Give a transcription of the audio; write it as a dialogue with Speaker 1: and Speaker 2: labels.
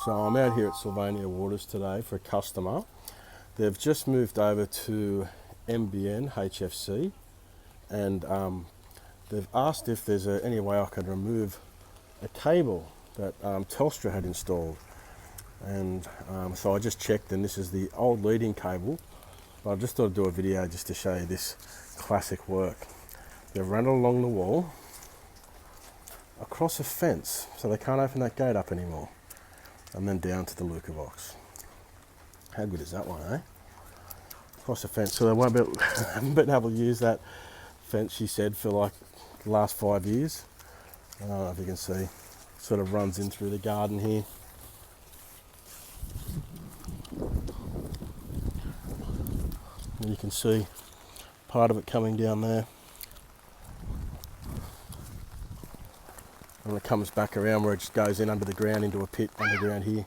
Speaker 1: So I'm out here at Sylvania Waters today for a customer. They've just moved over to NBN HFC, and they've asked if there's any way I can remove a cable that Telstra had installed. And so I just checked, and this is the old leading cable. But I just thought I'd do a video just to show you this classic work. They've run it along the wall, across a fence, so they can't open that gate up anymore, and then down to the Luca box. How good is that one, eh? Across a fence, so they won't haven't been able to use that fence, she said, for like the last 5 years. I don't know if you can see, sort of runs in through the garden here. And you can see part of it coming down there. And it comes back around where it just goes in under the ground into a pit underground here.